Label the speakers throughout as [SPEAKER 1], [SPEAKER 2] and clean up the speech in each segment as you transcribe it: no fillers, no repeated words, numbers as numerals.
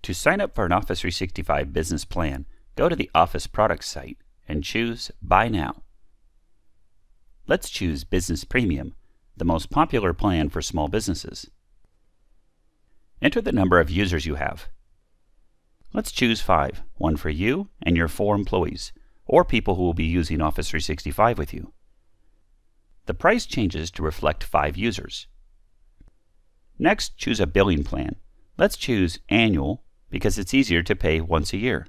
[SPEAKER 1] To sign up for an Office 365 business plan, go to the Office Products site and choose Buy Now. Let's choose Business Premium, the most popular plan for small businesses. Enter the number of users you have. Let's choose 5, one for you and your 4 employees, or people who will be using Office 365 with you. The price changes to reflect 5 users. Next, choose a billing plan. Let's choose Annual because it's easier to pay once a year.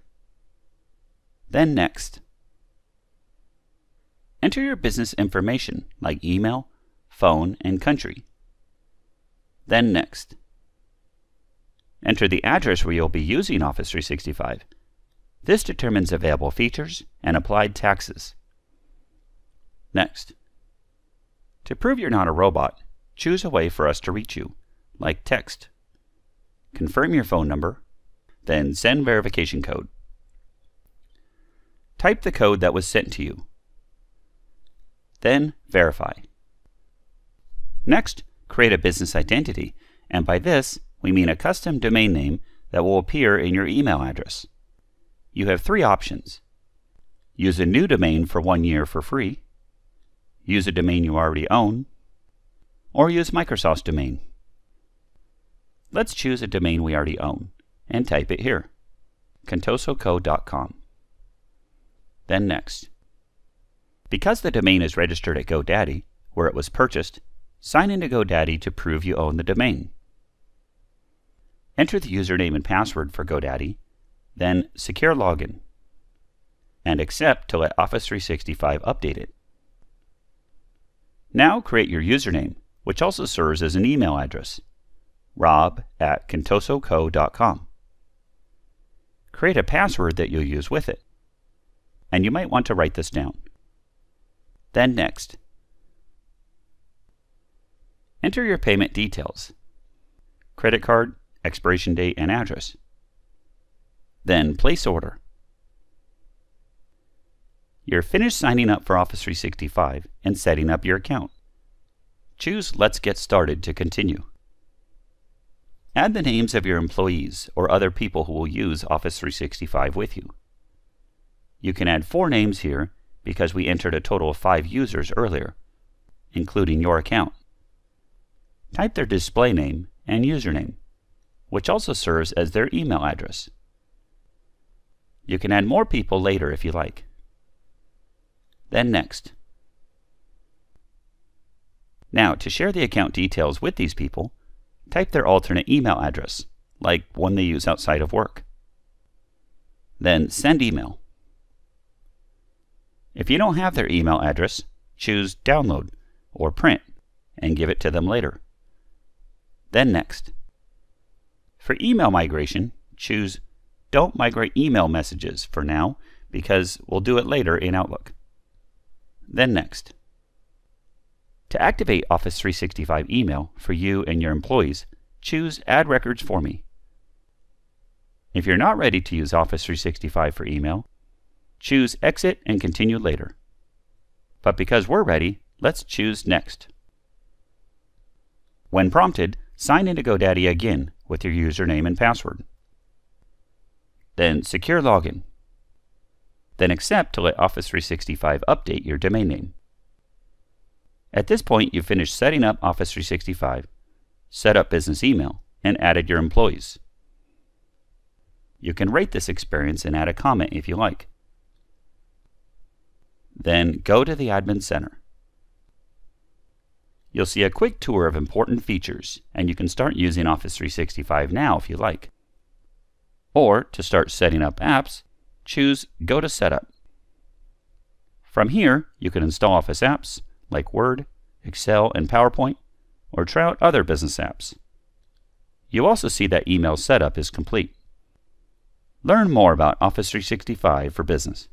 [SPEAKER 1] Then Next. Enter your business information like email, phone, and country. Then Next. Enter the address where you'll be using Office 365. This determines available features and applied taxes. Next. To prove you're not a robot, choose a way for us to reach you, like text. Confirm your phone number, then send verification code. Type the code that was sent to you. Then verify. Next, create a business identity, and by this, we mean a custom domain name that will appear in your email address. You have 3 options. Use a new domain for 1 year for free, use a domain you already own, or use Microsoft's domain. Let's choose a domain we already own and type it here, contosoco.com. Then Next. Because the domain is registered at GoDaddy, where it was purchased, sign into GoDaddy to prove you own the domain. Enter the username and password for GoDaddy, then Secure Login, and accept to let Office 365 update it. Now create your username, which also serves as an email address, rob@contosoco.com. Create a password that you'll use with it, and you might want to write this down. Then Next. Enter your payment details, credit card, expiration date, and address. Then place order. You're finished signing up for Office 365 and setting up your account. Choose Let's Get Started to continue. Add the names of your employees or other people who will use Office 365 with you. You can add 4 names here because we entered a total of 5 users earlier, including your account. Type their display name and username, which also serves as their email address. You can add more people later if you like. Then Next. Now, to share the account details with these people, type their alternate email address, like one they use outside of work. Then Send Email. If you don't have their email address, choose Download or Print and give it to them later. Then Next. For email migration, choose Don't migrate email messages for now because we'll do it later in Outlook. Then Next. To activate Office 365 email for you and your employees, choose Add Records for Me. If you're not ready to use Office 365 for email, choose Exit and Continue later. But because we're ready, let's choose Next. When prompted, sign into GoDaddy again with your username and password. Then Secure Login. Then accept to let Office 365 update your domain name. At this point, you've finished setting up Office 365, set up business email, and added your employees. You can rate this experience and add a comment if you like. Then go to the Admin Center. You'll see a quick tour of important features, and you can start using Office 365 now if you like. Or, to start setting up apps, choose Go to Setup. From here, you can install Office apps like Word, Excel, and PowerPoint, or try out other business apps. You'll also see that email setup is complete. Learn more about Office 365 for Business.